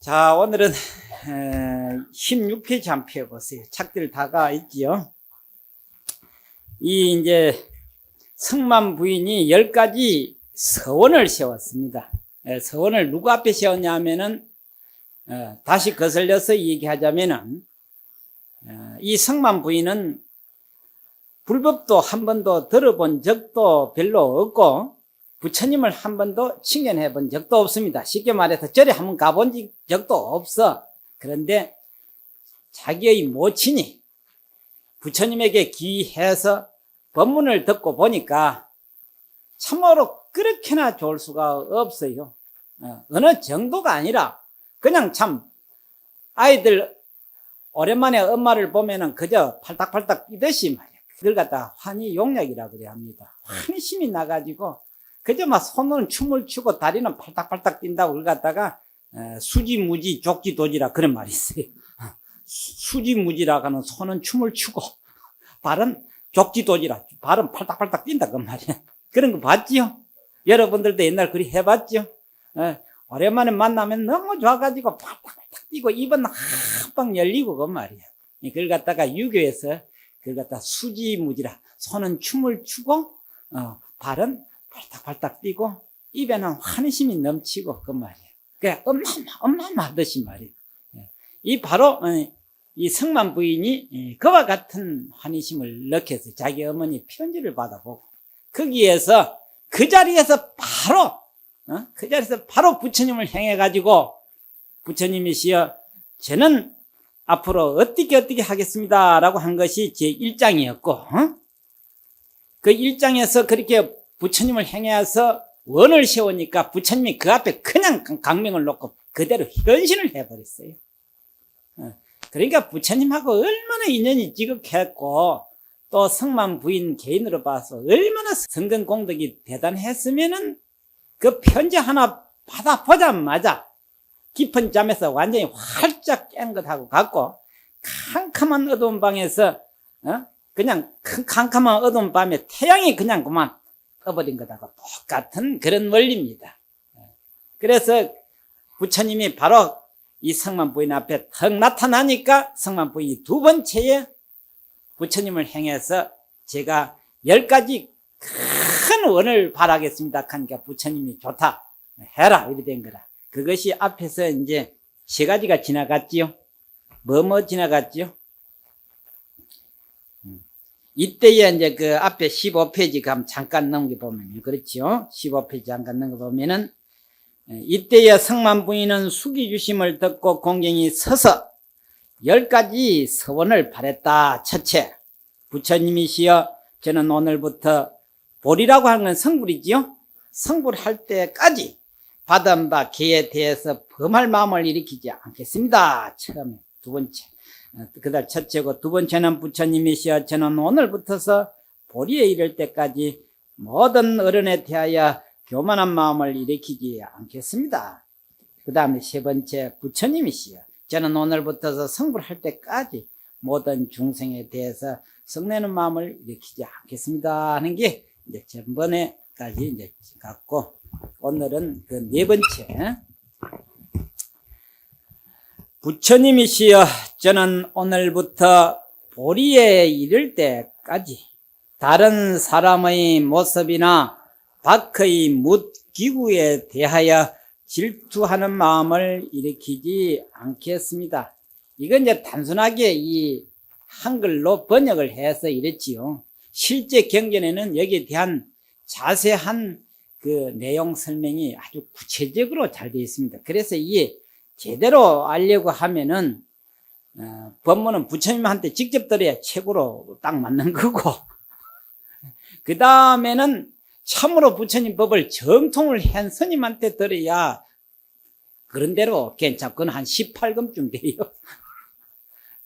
자, 오늘은 16페이지 한번 펴보세요. 착들 다가 있지요. 이제 성만 부인이 10가지 서원을 세웠습니다. 서원을 누구 앞에 세웠냐 하면은 다시 거슬려서 얘기하자면은 이 성만 부인은 불법도 한 번도 들어본 적도 별로 없고 부처님을 한 번도 칭견해 본 적도 없습니다. 쉽게 말해서 절에 한번 가본 적도 없어. 그런데 자기의 모친이 부처님에게 기해서 법문을 듣고 보니까 참으로 그렇게나 좋을 수가 없어요. 어느 정도가 아니라 그냥 참 아이들 오랜만에 엄마를 보면은 그저 팔딱팔딱 뛰듯이 말이야. 그걸 갖다 환희용력이라고 그래야 합니다. 환심이 나가지고 그저 막 손은 춤을 추고 다리는 팔딱팔딱 뛴다고 그걸 갖다가 수지무지 족지도지라 그런 말이 있어요. 수지무지라고 하는 손은 춤을 추고 발은 족지도지라 발은 팔딱팔딱 뛴다 그 말이야. 그런 거 봤지요? 여러분들도 옛날 그리 해봤죠? 오랜만에 만나면 너무 좋아가지고 팔딱팔딱 뛰고 입은 한방 열리고 그 말이야. 그걸 갖다가 유교에서 그걸 갖다 수지무지라 손은 춤을 추고 발은 팔딱팔딱 뛰고 입에는 환심이 넘치고 그 말이야. 그래 엄마마 하듯이 말이야. 이 바로 이 성만 부인이 그와 같은 환희심을 느껴서 자기 어머니 편지를 받아보고 거기에서 그 자리에서 바로 부처님을 향해 가지고 부처님이시여 저는 앞으로 어떻게 하겠습니다 라고 한 것이 제 1장이었고 그 1장에서 그렇게 부처님을 향해서 원을 세우니까 부처님이 그 앞에 그냥 강명을 놓고 그대로 현신을 해버렸어요. 그러니까 부처님하고 얼마나 인연이 지극했고 또 성만 부인 개인으로 봐서 얼마나 성근 공덕이 대단했으면은 그 편지 하나 받아보자마자 깊은 잠에서 완전히 활짝 깬 것하고 같고 캄캄한 어두운 방에서 그냥 캄캄한 어두운 밤에 태양이 그냥 그만 떠버린 것하고 똑같은 그런 원리입니다. 그래서 부처님이 바로 이 성만 부인 앞에 턱 나타나니까 성만 부인이 두 번째에 부처님을 향해서 제가 10가지 큰 원을 바라겠습니다 하니까 부처님이 좋다 해라 이렇게 된 거라. 그것이 앞에서 이제 3가지가 지나갔지요. 뭐 지나갔지요? 이때에 이제 그 앞에 15페이지 감 잠깐 넘겨보면요. 그렇죠? 15페이지 잠깐 넘겨보면은 이때에 성만 부인은 숙이주심을 듣고 공경이 서서 10가지 서원을 바랬다. 첫째, 부처님이시여 저는 오늘부터 보리라고 하는 건 성불이지요. 성불할 때까지 받은 바 계에 대해서 범할 마음을 일으키지 않겠습니다. 처음에. 두 번째. 그다음 첫째고 두 번째는 부처님이시여 저는 오늘부터서 보리에 이를 때까지 모든 어른에 대하여 교만한 마음을 일으키지 않겠습니다. 그 다음에 세 번째 부처님이시여 저는 오늘부터서 성불할 때까지 모든 중생에 대해서 성내는 마음을 일으키지 않겠습니다 하는 게 이제 전번에까지 이제 갖고 오늘은 그 4번째 부처님이시여 저는 오늘부터 보리에 이를 때까지 다른 사람의 모습이나 밖의 묻기구에 대하여 질투하는 마음을 일으키지 않겠습니다. 이건 이제 단순하게 이 한글로 번역을 해서 이랬지요. 실제 경전에는 여기에 대한 자세한 그 내용 설명이 아주 구체적으로 잘 되어 있습니다. 그래서 이게 제대로 알려고 하면은 법문은 부처님한테 직접 들어야 최고로 딱 맞는 거고 그 다음에는 참으로 부처님 법을 정통을 한 스님한테 들어야 그런 대로 괜찮고 그건 한 18금쯤 돼요.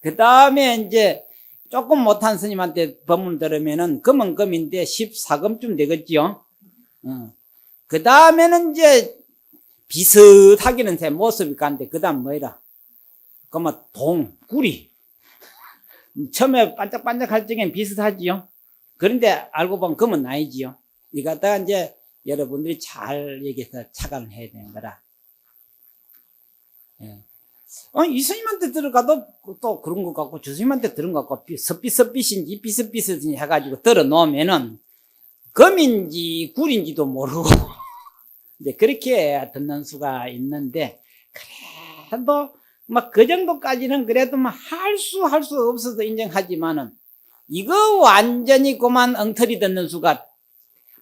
그 다음에 이제 조금 못한 스님한테 법문 들으면은 금은 금인데 14금쯤 되겠지요. 그 다음에는 이제 비슷하기는 제 모습이 간데 그 다음 뭐라 그러면 구리 처음에 반짝반짝할 적엔 비슷하지요. 그런데 알고 보면 금은 아니지요. 이 갖다가 이제 여러분들이 잘 얘기해서 착안을 해야 되는 거라. 예. 이 스님한테 들어가도 또 그런 것 같고, 저 스님한테 들은 것 같고, 삐슷삐슷인지 삐슷삐슷인지 해가지고 들어 놓으면은, 금인지 굴인지도 모르고, 이제 그렇게 듣는 수가 있는데, 그래도, 막 그 정도까지는 그래도 막 할 수 없어서 인정하지만은, 이거 완전히 그만 엉터리 듣는 수가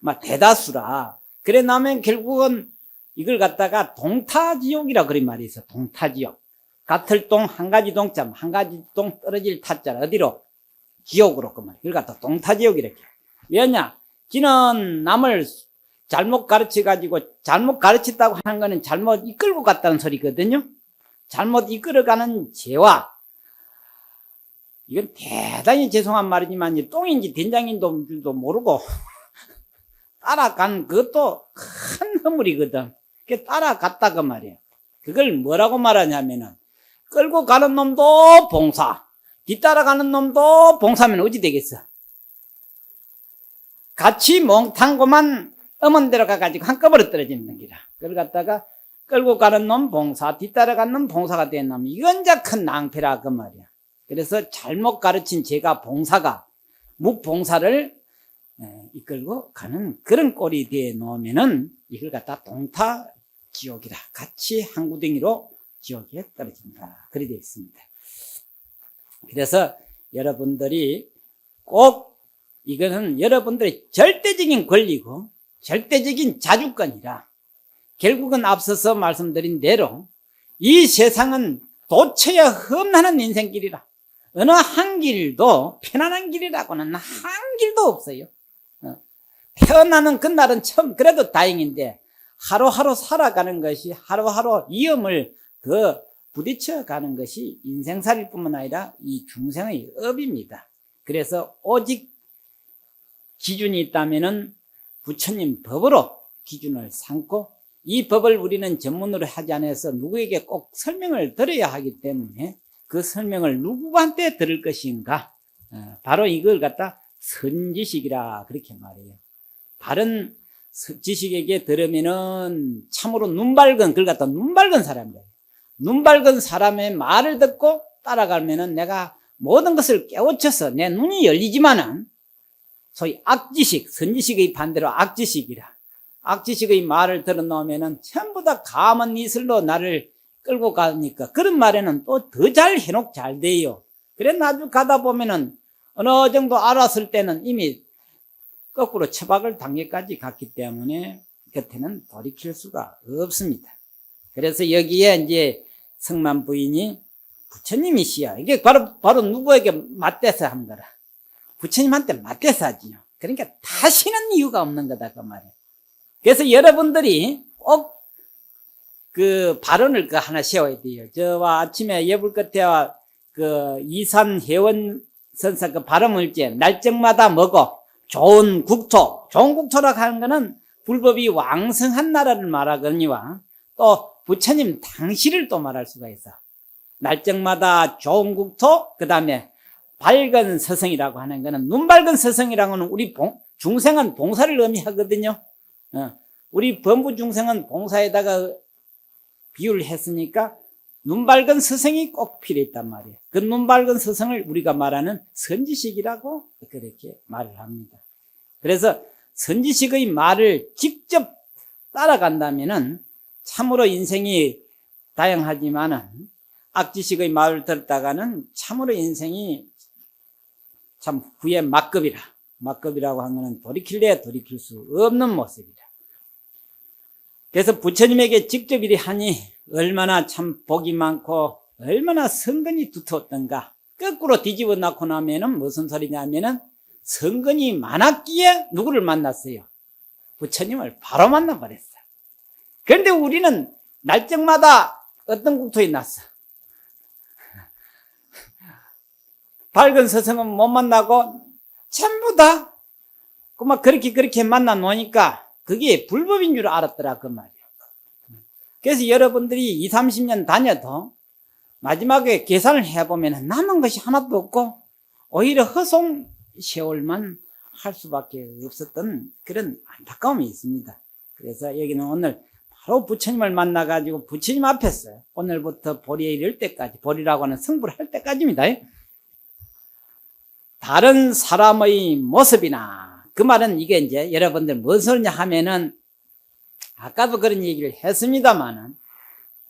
막 대다수라. 그래 나면 결국은 이걸 갖다가 동타지옥이라 그런 말이 있어. 동타지옥. 같을 동, 한 가지 동자, 한 가지 동 떨어질 타자. 어디로? 지옥으로 그 말. 이걸 갖다 동타지옥 이렇게. 왜냐? 지는 남을 잘못 가르쳐가지고 잘못 가르쳤다고 하는 거는 잘못 이끌고 갔다는 소리거든요. 잘못 이끌어가는 죄와, 이건 대단히 죄송한 말이지만 똥인지 된장인지도 모르고 따라간 그것도 큰 허물이거든. 그 따라갔다 그 말이야. 그걸 뭐라고 말하냐면은, 끌고 가는 놈도 봉사, 뒤따라가는 놈도 봉사면 어찌 되겠어? 같이 몽탕고만 엄원대로 가가지고 한꺼번에 떨어지는 기라. 그걸 갖다가 끌고 가는 놈 봉사, 뒤따라가는 놈 봉사가 된 놈, 이건 이제 큰 낭패라 그 말이야. 그래서 잘못 가르친 제가 봉사가 묵봉사를 이끌고 가는 그런 꼴이 되어 놓으면은 이걸 갖다 동타 지옥이라, 같이 한 구덩이로 지옥에 떨어진다. 그렇게 되어 있습니다. 그래서 여러분들이 꼭 이거는 여러분들의 절대적인 권리고 절대적인 자주권이라, 결국은 앞서서 말씀드린 대로 이 세상은 도처에 험난한 인생길이라, 어느 한 길도 편안한 길이라고는 한 길도 없어요. 태어나는 그날은 처음 그래도 다행인데, 하루하루 살아가는 것이, 하루하루 위험을 더 부딪혀가는 것이 인생살이일 뿐만 아니라 이 중생의 업입니다. 그래서 오직 기준이 있다면은 부처님 법으로 기준을 삼고, 이 법을 우리는 전문으로 하지 않아서 누구에게 꼭 설명을 들어야 하기 때문에 그 설명을 누구한테 들을 것인가? 바로 이걸 갖다 선지식이라 그렇게 말해요. 바른 지식에게 들으면은 참으로 눈 밝은, 그걸 갖다 눈 밝은 사람이다. 눈 밝은 사람의 말을 듣고 따라가면은 내가 모든 것을 깨우쳐서 내 눈이 열리지만은, 소위 악지식, 선지식의 반대로 악지식이라. 악지식의 말을 들어놓으면은 전부 다 감은 이슬로 나를 끌고 가니까 그런 말에는 또 더 잘 해놓고 잘 돼요. 그래 나중에 가다 보면은 어느 정도 알았을 때는 이미 거꾸로 처박을 단계까지 갔기 때문에 곁에는 돌이킬 수가 없습니다. 그래서 여기에 이제 성만 부인이 부처님이시여, 이게 바로 누구에게 맞대서 한 거라. 부처님한테 맞대서 하지요. 그러니까 다시는 이유가 없는 거다 그 말이에요. 그래서 여러분들이 꼭 그 발언을 하나 세워야 돼요. 저와 아침에 예불끝에와 그 이산 회원 선사 그 발언을 때 날짜마다 뭐고 좋은 국토, 좋은 국토라고 하는 거는 불법이 왕성한 나라를 말하거니와 또 부처님 당시를 또 말할 수가 있어. 날짜마다 좋은 국토, 그 다음에 밝은 서성이라고 하는 거는, 눈 밝은 서성이라고 하는 우리 중생은 봉사를 의미하거든요. 우리 범부 중생은 봉사에다가 비유를 했으니까 눈 밝은 서성이 꼭 필요했단 말이에요. 그 눈 밝은 서성을 우리가 말하는 선지식이라고 그렇게 말을 합니다. 그래서 선지식의 말을 직접 따라간다면은 참으로 인생이 다양하지만은, 악지식의 말을 들었다가는 참으로 인생이 참 후에 막급이라고 하는 것은 돌이킬래야 돌이킬 수 없는 모습이라. 그래서 부처님에게 직접 이리 하니 얼마나 참 복이 많고 얼마나 성근이 두터웠던가. 거꾸로 뒤집어 놓고 나면은 무슨 소리냐면은, 성근이 많았기에 누구를 만났어요? 부처님을 바로 만나버렸어요. 그런데 우리는 날짜마다 어떤 국토에 났어? 밝은 서성은 못 만나고 전부 다 그만 그렇게 만나 놓으니까 그게 불법인 줄 알았더라 그 말이야. 그래서 여러분들이 20, 30년 다녀도 마지막에 계산을 해보면 남은 것이 하나도 없고 오히려 허송 세월만 할 수밖에 없었던 그런 안타까움이 있습니다. 그래서 여기는 오늘 바로 부처님을 만나가지고 부처님 앞에서 오늘부터 보리에 이를 때까지, 보리라고 하는 성불을 할 때까지입니다. 다른 사람의 모습이나, 그 말은 이게 이제 여러분들 무슨 소리냐 하면은 아까도 그런 얘기를 했습니다만은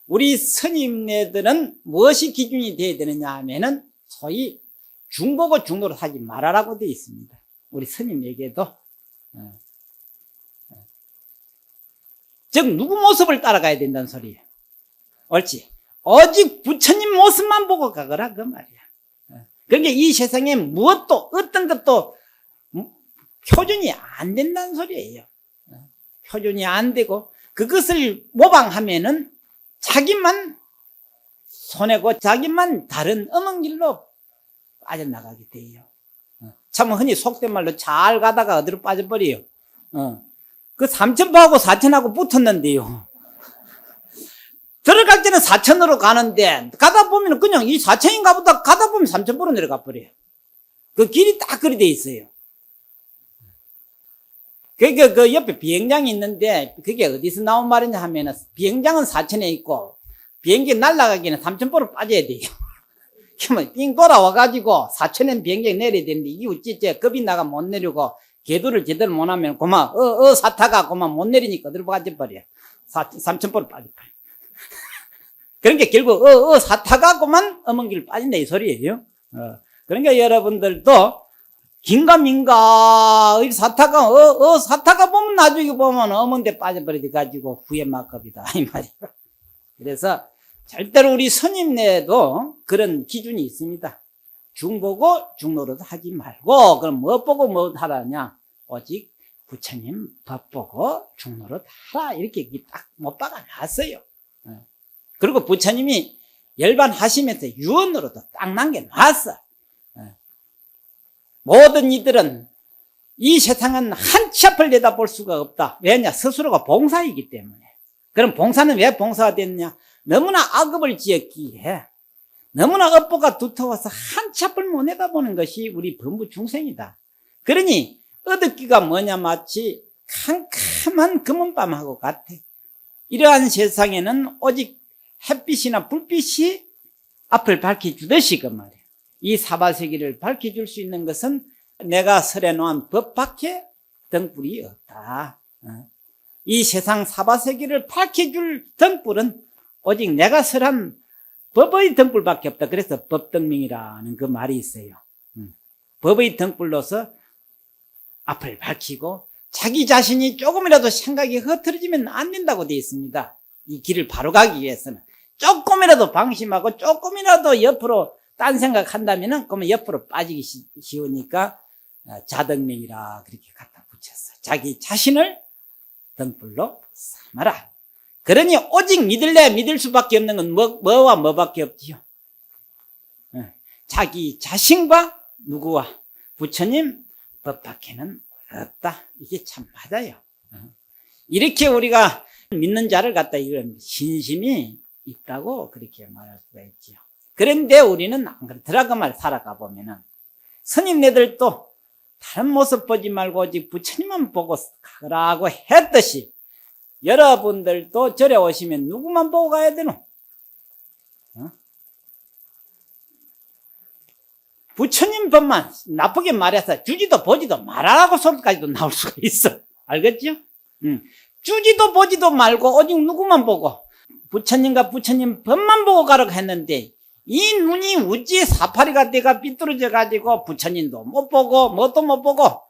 우리 스님네들은 무엇이 기준이 되어야 되느냐 하면은 소위 중보고 중노릇 하지 말아라고 되어 있습니다. 우리 스님에게도. 즉 누구 모습을 따라가야 된다는 소리예요. 옳지. 오직 부처님 모습만 보고 가거라 그 말이야. 그러니까 이 세상에 무엇도 어떤 것도 표준이 안 된다는 소리예요. 표준이 안 되고 그것을 모방하면은 자기만 손해고 자기만 다른 엄한 길로 빠져나가게 돼요. 참 흔히 속된 말로 잘 가다가 어디로 빠져버려요. 그 삼천포하고 사천하고 붙었는데요. 들어갈 때는 사천으로 가는데 가다 보면 그냥 이 사천인가 보다 가다 보면 삼천포로 내려가 버려요. 그 길이 딱 그리 돼 있어요. 그러니까 그 옆에 비행장이 있는데 그게 어디서 나온 말이냐 하면은 비행장은 사천에 있고 비행기 날아가기는 삼천포로 빠져야 돼요. 그러면 삥 돌아와가지고 사천엔 비행장이 내려야 되는데 이게 어찌째 겁이 나가 못 내리고 궤도를 제대로 못 하면 그만 사타가 그만 못 내리니까 어디로 빠져버려. 삼천포로 빠져버려. 그러니까 결국 사타가 그만 엄한 길 빠진다 이 소리예요. 그러니까 여러분들도 긴가민가 사타가 사타가 보면 나중에 보면 엄한 데 빠져버리지 가지고 후회 막겁이다 이 말이에요. 그래서 절대로 우리 스님네도 그런 기준이 있습니다. 중보고 중노릇 하지 말고 그럼 뭐 보고 뭐 하라냐, 오직 부처님 법 보고 중노릇 하라 이렇게 딱 못 박아놨어요. 그리고 부처님이 열반하시면서 유언으로도 딱 남겨놨어. 모든 이들은 이 세상은 한 치 앞을 내다볼 수가 없다. 왜냐? 스스로가 봉사이기 때문에. 그럼 봉사는 왜 봉사가 됐냐? 너무나 악업을 지었기에 너무나 업보가 두터워서 한 치 앞을 못 내다보는 것이 우리 범부 중생이다. 그러니 얻기가 뭐냐? 마치 캄캄한 금은밤하고 같아. 이러한 세상에는 오직 햇빛이나 불빛이 앞을 밝혀주듯이 그 말이에요. 이 사바세계를 밝혀줄 수 있는 것은 내가 설해놓은 법밖에 등불이 없다. 이 세상 사바세계를 밝혀줄 등불은 오직 내가 설한 법의 등불밖에 없다. 그래서 법등명이라는 그 말이 있어요. 법의 등불로서 앞을 밝히고 자기 자신이 조금이라도 생각이 흐트러지면 안 된다고 되어 있습니다. 이 길을 바로 가기 위해서는 조금이라도 방심하고 조금이라도 옆으로 딴 생각한다면은 그러면 옆으로 빠지기 쉬우니까 자등명이라 그렇게 갖다 붙였어요. 자기 자신을 등불로 삼아라. 그러니 오직 믿을래 믿을 수밖에 없는 건 뭐와 뭐밖에 없지요? 자기 자신과 누구와 부처님 법밖에는 없다. 이게 참 맞아요. 이렇게 우리가 믿는 자를 갖다 이런 신심이 있다고 그렇게 말할 수가 있지요. 그런데 우리는 안 그렇더라고만 살아가 보면은 스님네들도 다른 모습 보지 말고 오직 부처님만 보고 가라고 했듯이 여러분들도 절에 오시면 누구만 보고 가야 되노? 부처님 법만 나쁘게 말해서 주지도 보지도 말아라고 소리까지도 나올 수가 있어. 알겠죠? 주지도 보지도 말고 오직 누구만 보고 부처님과 부처님 법만 보고 가라고 했는데 이 눈이 우찌 사파리가 돼가 삐뚤어져 가지고 부처님도 못 보고 뭣도 못 보고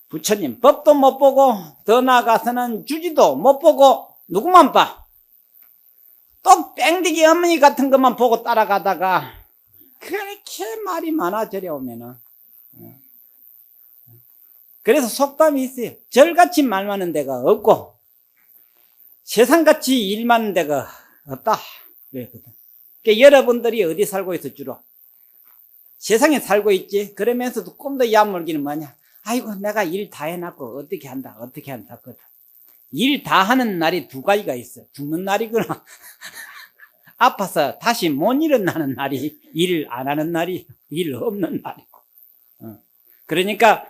부처님 법도 못 보고 더 나아가서는 주지도 못 보고 누구만 봐? 또 뺑디기 어머니 같은 것만 보고 따라가다가 그렇게 말이 많아 절에 오면은. 그래서 속담이 있어요. 절같이 말 많은 데가 없고 세상같이 일 많은 데가 없다. 그랬거든. 그러니까 여러분들이 어디 살고 있어 주로? 세상에 살고 있지. 그러면서도 꿈도 야물기는 뭐냐? 아이고 내가 일 다 해놨고 어떻게 한다 거든. 일 다 하는 날이 두 가지가 있어. 죽는 날이거나 아파서 다시 못 일어나는 날이 일 안 하는 날이 일 없는 날이고. 그러니까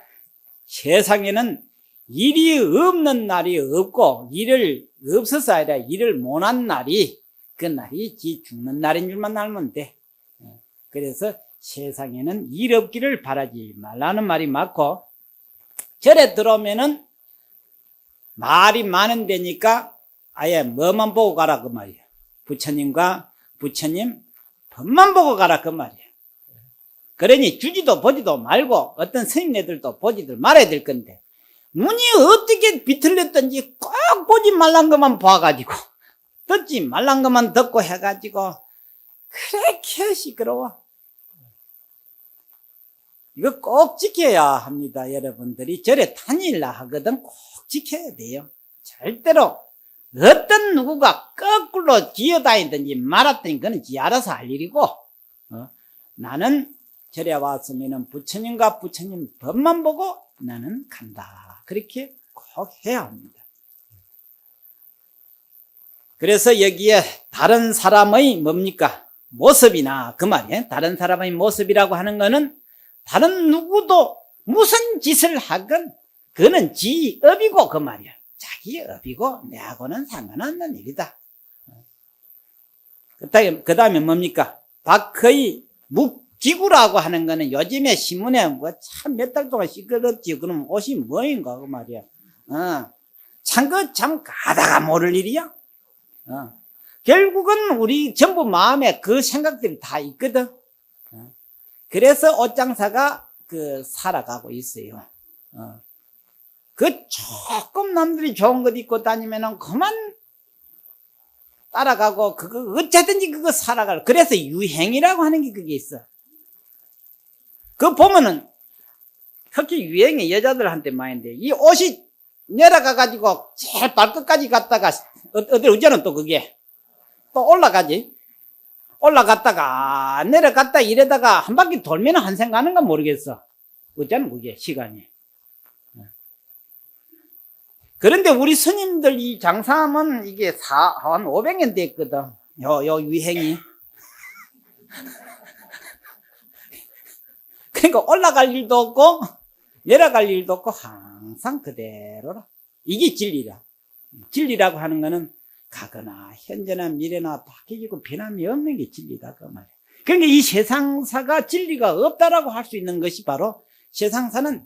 세상에는 일이 없는 날이 없고, 일을 없어서 아니라 일을 못한 날이, 그 날이 지 죽는 날인 줄만 알면 돼. 그래서 세상에는 일 없기를 바라지 말라는 말이 맞고, 절에 들어오면은 말이 많은 데니까 아예 뭐만 보고 가라 그 말이야. 부처님과 부처님 법만 보고 가라 그 말이야. 그러니 주지도 보지도 말고 어떤 스님네들도 보지들 말아야 될 건데, 눈이 어떻게 비틀렸던지 꼭 보지 말란 것만 봐가지고, 듣지 말란 것만 듣고 해가지고 그렇게 시끄러워. 이거 꼭 지켜야 합니다. 여러분들이 절에 다닐라 하거든 꼭 지켜야 돼요. 절대로 어떤 누구가 거꾸로 기어다니든지 말았든지 그건 지 알아서 할 일이고, 나는 절에 왔으면 부처님과 부처님 법만 보고 나는 간다. 그렇게 꼭 해야 합니다. 그래서 여기에 다른 사람의 뭡니까? 모습이나 그 말이에요. 다른 사람의 모습이라고 하는 거는 다른 누구도 무슨 짓을 하건 그는 지 업이고 그 말이야. 자기 업이고 내하고는 상관없는 일이다. 그 다음에 뭡니까? 박의 묵지구라고 하는 거는 요즘에 신문에 뭐 참 몇 달 동안 시끄럽지. 그럼 옷이 뭐인가 그 말이야. 참 가다가 모를 일이야. 결국은 우리 전부 마음에 그 생각들이 다 있거든. 그래서 옷장사가 살아가고 있어요. 조금 남들이 좋은 것 입고 다니면은 그만 따라가고, 그거 어쨌든지 그거 살아갈. 그래서 유행이라고 하는 게 그게 있어. 그거 보면은 특히 유행이 여자들한테 많은데, 이 옷이 내려가가지고 제일 발끝까지 갔다가 어제는 또 그게 또 올라가지. 올라갔다가 내려갔다 이러다가 한 바퀴 돌면 한 생 가는가 모르겠어. 어쩌는 그게 시간이. 그런데 우리 스님들 이 장사하면 이게 한 500년 됐거든. 요 유행이. 그러니까 올라갈 일도 없고 내려갈 일도 없고 항상 그대로라. 이게 진리라. 진리라고 하는 거는 가거나 현재나 미래나 바뀌고 변함이 없는 게 진리다 그 말이야. 그러니까 이 세상사가 진리가 없다라고 할 수 있는 것이 바로, 세상사는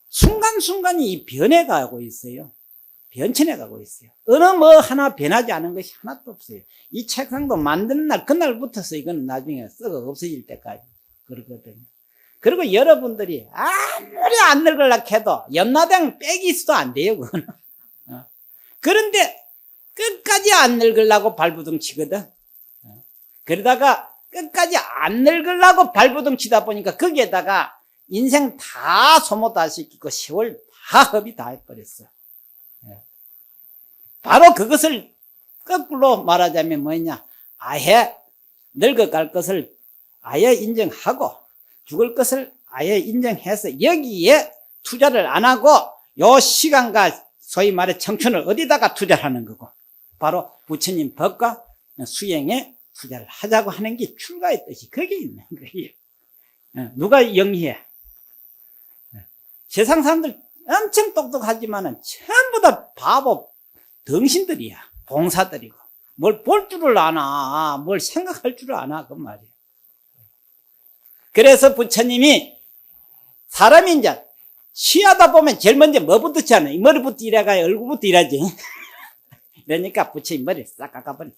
순간순간이 변해가고 있어요. 변천해가고 있어요. 어느 뭐 하나 변하지 않은 것이 하나도 없어요. 이 책상도 만드는 날 그날부터서 이거는 나중에 썩어 없어질 때까지 그러거든요. 그리고 여러분들이 아무리 안 늙으려고 해도 옆나당 빼기 있어도 안 돼요 그거는. 그런데 끝까지 안 늙으려고 발부둥 치거든. 그러다가 끝까지 안 늙으려고 발부둥 치다 보니까 거기에다가 인생 다 소모 다 시키고 세월 다 허비 다 해버렸어. 바로 그것을 거꾸로 말하자면 뭐냐, 아예 늙어갈 것을 아예 인정하고 죽을 것을 아예 인정해서 여기에 투자를 안 하고 요 시간과 소위 말해 청춘을 어디다가 투자를 하는 거고, 바로 부처님 법과 수행에 투자를 하자고 하는 게 출가의 뜻이 거기에 있는 거예요. 누가 영리해? 세상 사람들 엄청 똑똑하지만은 전부 다 바보 덩신들이야. 봉사들이고 뭘 볼 줄을 아나, 뭘 생각할 줄을 아나 그 말이에요. 그래서 부처님이 사람이 이제 취하다 보면 제일 먼저 뭐부터 취하나? 이 머리부터 일해가 얼굴부터 일하지. 그러니까 부처님 머리를 싹 깎아버렸어.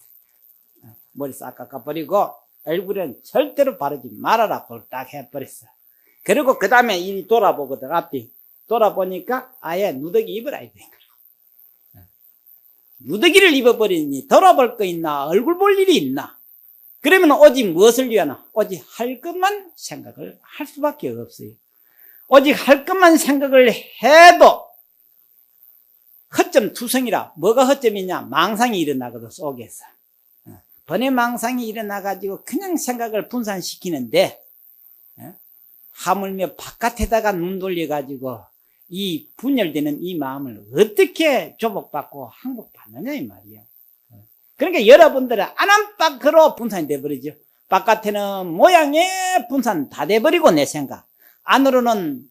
머리 싹 깎아버리고 얼굴은 절대로 바르지 말아라 딱 해버렸어. 그리고 그 다음에 이 돌아보거든. 앞뒤 돌아보니까 아예 누더기 입어라 이 된 거야. 누더기를 입어버리니 돌아볼 거 있나? 얼굴 볼 일이 있나? 그러면 오직 무엇을 위하나? 오직 할 것만 생각을 할 수밖에 없어요. 오직 할 것만 생각을 해도 허점 투성이라. 뭐가 허점이냐? 망상이 일어나거든 속에서. 번외망상이 일어나가지고 그냥 생각을 분산시키는데, 하물며 바깥에다가 눈 돌려가지고 이 분열되는 이 마음을 어떻게 조복받고 항복받느냐 이 말이에요. 그러니까 여러분들은 안팎으로 분산이 돼버리죠. 바깥에는 모양에 분산 다 돼버리고 내 생각, 안으로는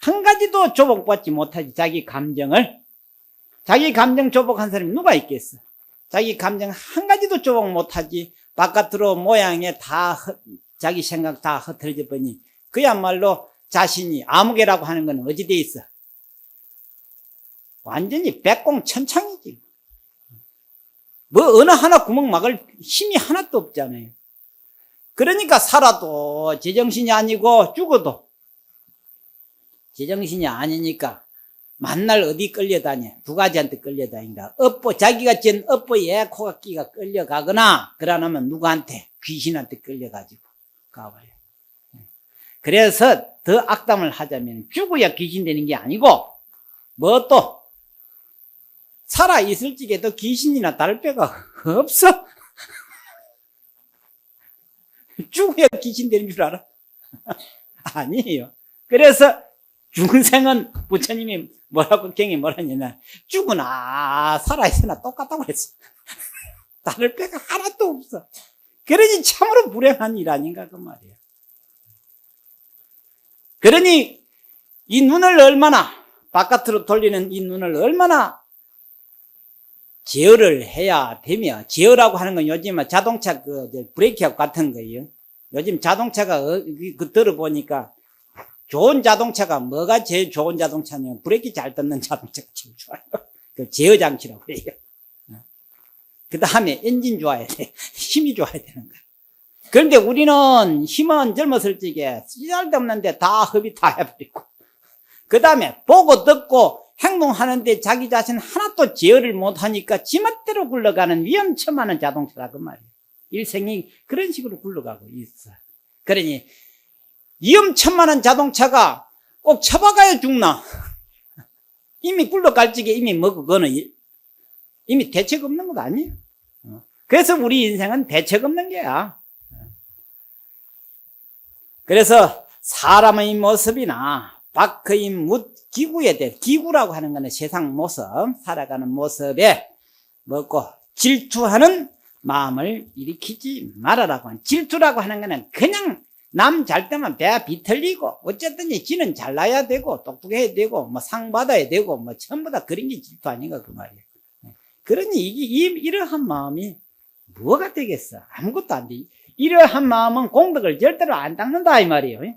한 가지도 조복받지 못하지. 자기 감정 조복한 사람이 누가 있겠어? 자기 감정 한 가지도 조복 못하지. 바깥으로 모양에 자기 생각 다 흐트러져 버리니 그야말로 자신이 아무개라고 하는 건 어디 돼 있어? 완전히 백공천창이지. 뭐 어느 하나 구멍 막을 힘이 하나도 없잖아요. 그러니까 살아도 제정신이 아니고 죽어도 제정신이 아니니까 만날 어디 끌려다녀? 두 가지한테 끌려다닌다. 자기가 지은 업보에 코가 끼가 끌려가거나 그러나면 누구한테? 귀신한테 끌려가지고 가버려. 그래서 더 악담을 하자면 죽어야 귀신 되는 게 아니고 뭐 또 살아있을 적에도 귀신이나 다를 바가 없어. 죽어야 귀신 되는 줄 알아? 아니에요. 그래서 중생은 부처님이 경에 뭐라 했냐면 죽으나 살아있으나 똑같다고 그랬어. 다를 바가 하나도 없어. 그러니 참으로 불행한 일 아닌가 그 말이에요. 그러니 이 눈을 얼마나 바깥으로 돌리는 이 눈을 얼마나 제어를 해야 되며, 제어라고 하는 건 요즘 자동차 브레이크하고 같은 거예요. 요즘 자동차가 들어보니까 좋은 자동차가 뭐가 제일 좋은 자동차냐면 브레이크 잘 뜯는 자동차가 제일 좋아요. 그 제어 장치라고 그래요. 그 다음에 엔진 좋아야 돼. 힘이 좋아야 되는 거야. 그런데 우리는 힘은 젊었을 적에 쓰잘데없는데 다 허비 다 해버리고, 그 다음에 보고 듣고 행동하는데 자기 자신 하나도 제어를 못하니까 지멋대로 굴러가는 위험천만한 자동차라 그 말이에요. 일생이 그런 식으로 굴러가고 있어. 그러니 위험천만한 자동차가 꼭 쳐박아야 죽나? 이미 굴러갈 적에 이미 그거는 이미 대책 없는 것 아니에요. 그래서 우리 인생은 대책 없는 게야. 그래서 사람의 모습이나 박의 기구에 대해, 기구라고 하는 거는 세상 모습, 살아가는 모습에 먹고 질투하는 마음을 일으키지 말아라고 하는, 질투라고 하는 거는 그냥 남 잘 때만 배 비틀리고 어쨌든 지는 잘나야 되고 똑똑해야 되고 뭐 상 받아야 되고 뭐 전부 다 그런 게 질투 아닌가 그 말이에요. 그러니 이러한 마음이 뭐가 되겠어? 아무것도 안 돼. 이러한 마음은 공덕을 절대로 안 닦는다 이 말이에요.